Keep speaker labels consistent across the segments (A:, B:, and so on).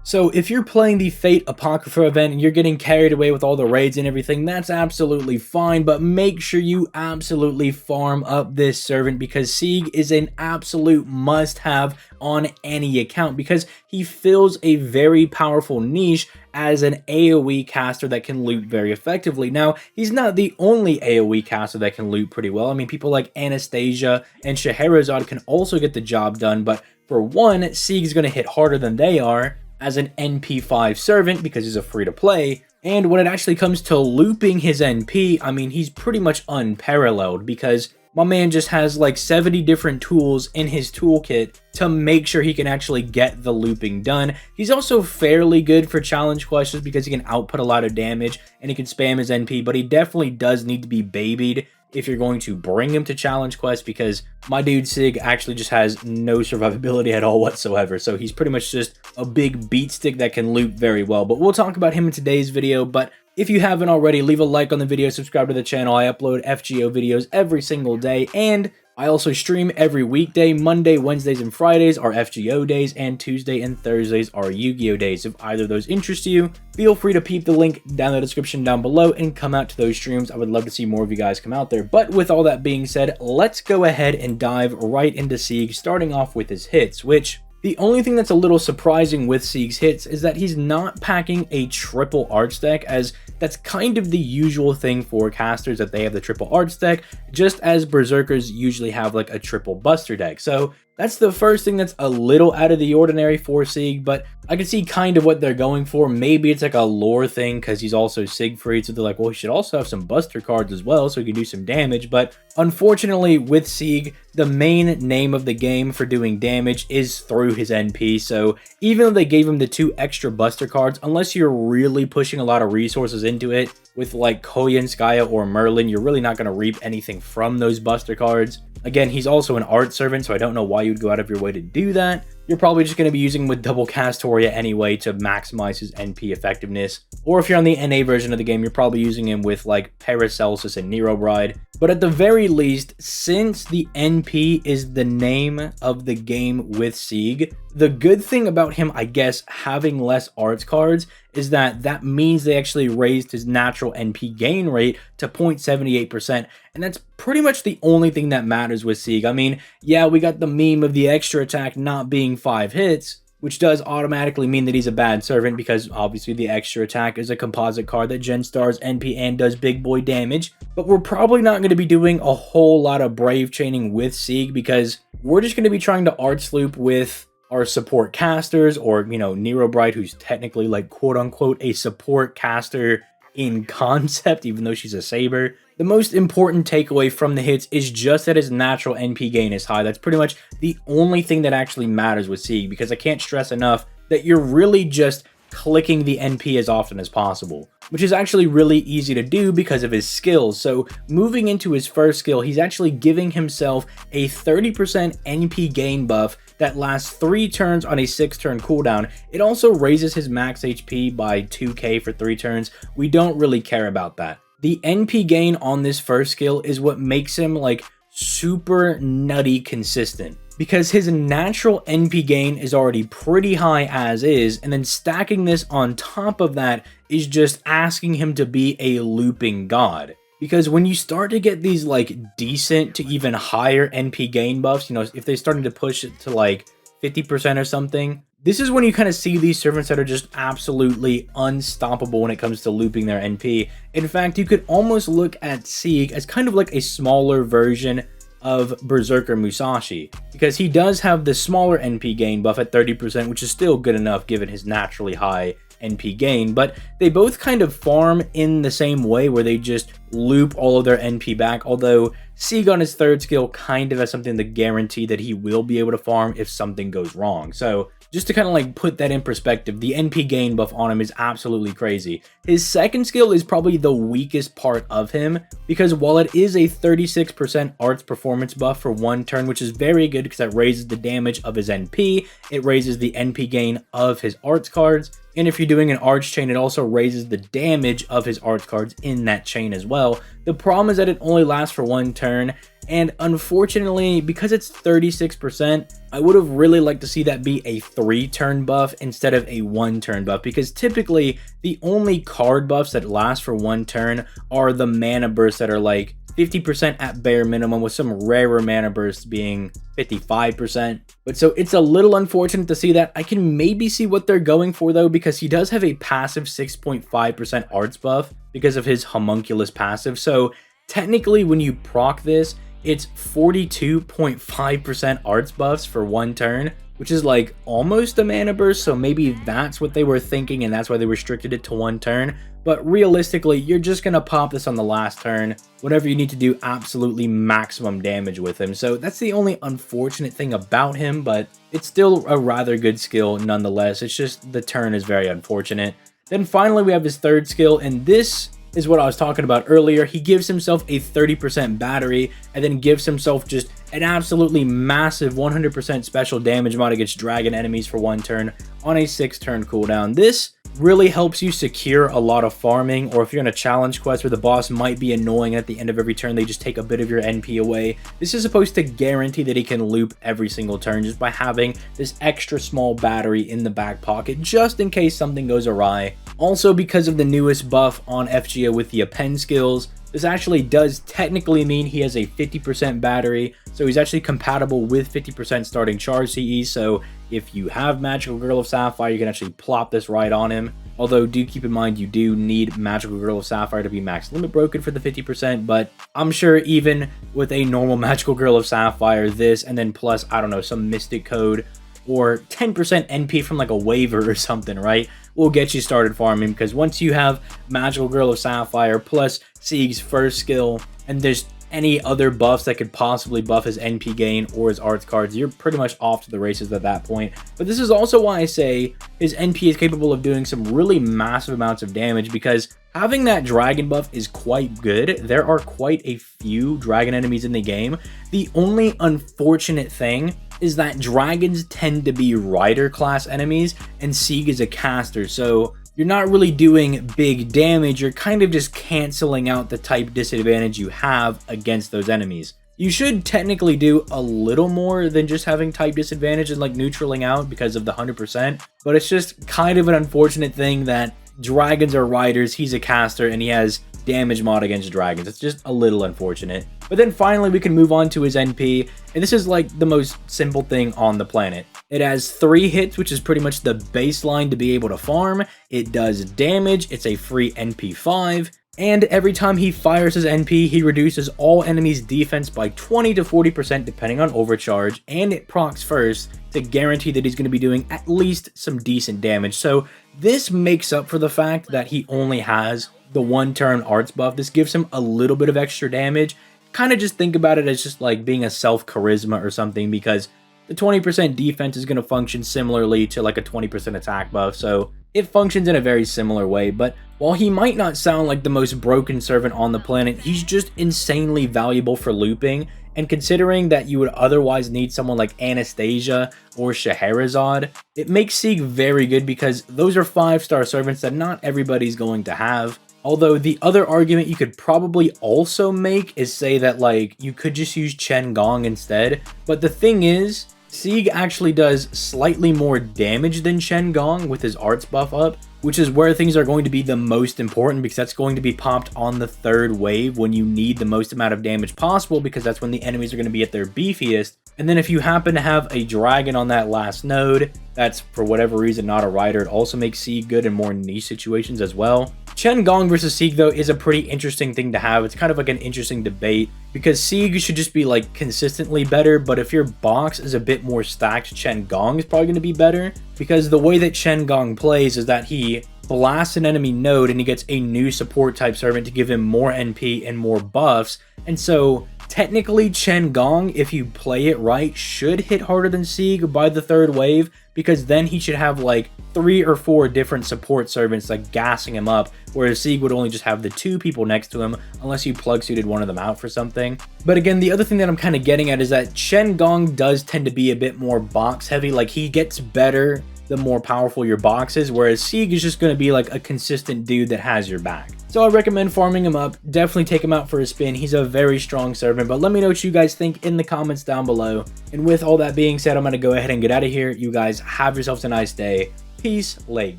A: So if you're playing the Fate Apocrypha event and you're getting carried away with all the raids and everything, that's absolutely fine, but make sure you absolutely farm up this servant because Sieg is an absolute must-have on any account because he fills a very powerful niche as an AoE caster that can loot very effectively. Now, he's not the only AoE caster that can loot pretty well. I mean, people like Anastasia and Scheherazade can also get the job done, but for one, Sieg is going to hit harder than they are as an NP5 servant because he's a free-to-play, and when it actually comes to looping his NP, I mean, he's pretty much unparalleled because my man just has like 70 different tools in his toolkit to make sure he can actually get the looping done. He's also fairly good for challenge quests because he can output a lot of damage and he can spam his NP, but he definitely does need to be babied if you're going to bring him to challenge quests because my dude Sieg actually just has no survivability at all whatsoever. So he's pretty much just a big beat stick that can loot very well. But we'll talk about him in today's video. But if you haven't already, leave a like on the video, subscribe to the channel. I upload FGO videos every single day, and I also stream every weekday. Monday, Wednesdays, and Fridays are FGO days, and Tuesday and Thursdays are Yu-Gi-Oh days. If either of those interest you, feel free to peep the link down in the description down below and come out to those streams. I would love to see more of you guys come out there. But with all that being said, let's go ahead and dive right into Sieg, starting off with his hits, which the only thing that's a little surprising with Sieg's hits is that he's not packing a triple arts deck, as that's kind of the usual thing for casters, that they have the triple arts deck, just as berserkers usually have like a triple buster deck. So that's the first thing that's a little out of the ordinary for Sieg, but I can see kind of what they're going for. Maybe it's like a lore thing because he's also Siegfried, so they're like, well, he should also have some buster cards as well so he can do some damage. But unfortunately with Sieg, the main name of the game for doing damage is through his NP, so even though they gave him the 2 extra buster cards, unless you're really pushing a lot of resources into it with like Koyanskaya or Merlin, you're really not going to reap anything from those buster cards. Again, he's also an art servant, so I don't know why you'd go out of your way to do that. You're probably just going to be using him with double Castoria anyway to maximize his NP effectiveness. Or if you're on the NA version of the game, you're probably using him with like Paracelsus and Nero Bride. But at the very least, since the NP is the name of the game with Sieg, the good thing about him, I guess, having less arts cards is that means they actually raised his natural NP gain rate to 0.78%, and that's pretty much the only thing that matters with Sieg. I mean, yeah, we got the meme of the extra attack not being 5 hits, which does automatically mean that he's a bad servant because obviously the extra attack is a composite card that gen stars NP and does big boy damage. But we're probably not going to be doing a whole lot of brave chaining with Sieg because we're just going to be trying to arts loop with our support casters, or, you know, Nero Bride, who's technically like quote unquote a support caster in concept, even though she's a saber. The most important takeaway from the hits is just that his natural NP gain is high. That's pretty much the only thing that actually matters with Sieg, because I can't stress enough that you're really just clicking the NP as often as possible, which is actually really easy to do because of his skills. So moving into his first skill, he's actually giving himself a 30% NP gain buff that lasts 3 turns on a 6-turn cooldown. It also raises his max HP by 2k for 3 turns. We don't really care about that. The NP gain on this first skill is what makes him like super nutty consistent, because his natural NP gain is already pretty high as is, and then stacking this on top of that is just asking him to be a looping god. Because when you start to get these like decent to even higher NP gain buffs, you know, if they're starting to push it to like 50% or something, this is when you kind of see these servants that are just absolutely unstoppable when it comes to looping their NP. In fact, you could almost look at Sieg as kind of like a smaller version of Berserker Musashi, because he does have the smaller NP gain buff at 30%, which is still good enough given his naturally high NP gain, but they both kind of farm in the same way where they just loop all of their NP back, although Sieg on his third skill kind of has something to guarantee that he will be able to farm if something goes wrong. So just to kind of like put that in perspective, the NP gain buff on him is absolutely crazy. His second skill is probably the weakest part of him, because while it is a 36% arts performance buff for 1 turn, which is very good because that raises the damage of his NP, it raises the NP gain of his arts cards. And if you're doing an arch chain, it also raises the damage of his arch cards in that chain as well. The problem is that it only lasts for 1 turn, and unfortunately, because it's 36%, I would have really liked to see that be a 3-turn buff instead of a 1-turn buff, because typically the only card buffs that last for 1 turn are the mana bursts that are like 50% at bare minimum, with some rarer mana bursts being 55%. But so it's a little unfortunate to see that. I can maybe see what they're going for though, because he does have a passive 6.5% arts buff because of his homunculus passive. So technically when you proc this, it's 42.5% arts buffs for 1 turn, which is like almost a mana burst. So maybe that's what they were thinking, and that's why they restricted it to 1 turn. But realistically, you're just going to pop this on the last turn whenever you need to do absolutely maximum damage with him. So that's the only unfortunate thing about him, but it's still a rather good skill nonetheless. It's just the turn is very unfortunate. Then finally, we have his 3rd skill, and this is what I was talking about earlier. He gives himself a 30% battery and then gives himself just an absolutely massive 100% special damage mod against dragon enemies for 1 turn on a 6-turn cooldown. This really helps you secure a lot of farming, or if you're in a challenge quest where the boss might be annoying at the end of every turn, they just take a bit of your NP away. This is supposed to guarantee that he can loop every single turn just by having this extra small battery in the back pocket just in case something goes awry. Also, because of the newest buff on Yugioh with the append skills, this actually does technically mean he has a 50% battery, so he's actually compatible with 50% starting charge CE, so if you have Magical Girl of Sapphire, you can actually plop this right on him. Although, do keep in mind, you do need Magical Girl of Sapphire to be max limit broken for the 50%, but I'm sure even with a normal Magical Girl of Sapphire, this, and then plus, I don't know, some Mystic Code, or 10% NP from like a waiver or something, right, will get you started farming, because once you have Magical Girl of Sapphire plus Sieg's first skill, and there's any other buffs that could possibly buff his NP gain or his arts cards, you're pretty much off to the races at that point. But this is also why I say his NP is capable of doing some really massive amounts of damage, because having that dragon buff is quite good. There are quite a few dragon enemies in the game. The only unfortunate thing is that dragons tend to be rider class enemies, and Sieg is a caster, so you're not really doing big damage. You're kind of just canceling out the type disadvantage you have against those enemies. You should technically do a little more than just having type disadvantage and like neutraling out because of the 100%, but it's just kind of an unfortunate thing that dragons are riders, he's a caster, and he has damage mod against dragons. It's just a little unfortunate. But then finally we can move on to his NP, and this is like the most simple thing on the planet. It has 3 hits, which is pretty much the baseline to be able to farm. It does damage, it's a free NP 5, and every time he fires his NP, he reduces all enemies' defense by 20 to 40% depending on overcharge, and it procs first to guarantee that he's going to be doing at least some decent damage. So this makes up for the fact that he only has the 1-turn arts buff. This gives him a little bit of extra damage. Kind of just think about it as just like being a self charisma or something, because the 20% defense is going to function similarly to like a 20% attack buff, so it functions in a very similar way. But while he might not sound like the most broken servant on the planet, he's just insanely valuable for looping, and considering that you would otherwise need someone like Anastasia or Scheherazade, it makes Sieg very good, because those are 5-star servants that not everybody's going to have. Although the other argument you could probably also make is say that like you could just use Chen Gong instead, but the thing is, Sieg actually does slightly more damage than Chen Gong with his arts buff up, which is where things are going to be the most important, because that's going to be popped on the 3rd wave when you need the most amount of damage possible, because that's when the enemies are going to be at their beefiest. And then if you happen to have a dragon on that last node, that's for whatever reason not a rider, it also makes Sieg good in more niche situations as well. Chen Gong versus Sieg though is a pretty interesting thing to have. It's kind of like an interesting debate, because Sieg should just be like consistently better, but if your box is a bit more stacked, Chen Gong is probably going to be better, because the way that Chen Gong plays is that he blasts an enemy node and he gets a new support type servant to give him more NP and more buffs. And so technically Chen Gong, if you play it right, should hit harder than Sieg by the 3rd wave, because then he should have like 3 or 4 different support servants like gassing him up, whereas Sieg would only just have the 2 people next to him unless you plug suited one of them out for something. But again, the other thing that I'm kind of getting at is that Chen Gong does tend to be a bit more box heavy. Like, he gets better the more powerful your box is, whereas Sieg is just going to be like a consistent dude that has your back. So I recommend farming him up. Definitely take him out for a spin. He's a very strong servant, but let me know what you guys think in the comments down below. And with all that being said, I'm going to go ahead and get out of here. You guys have yourselves a nice day. Peace, late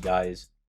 A: guys.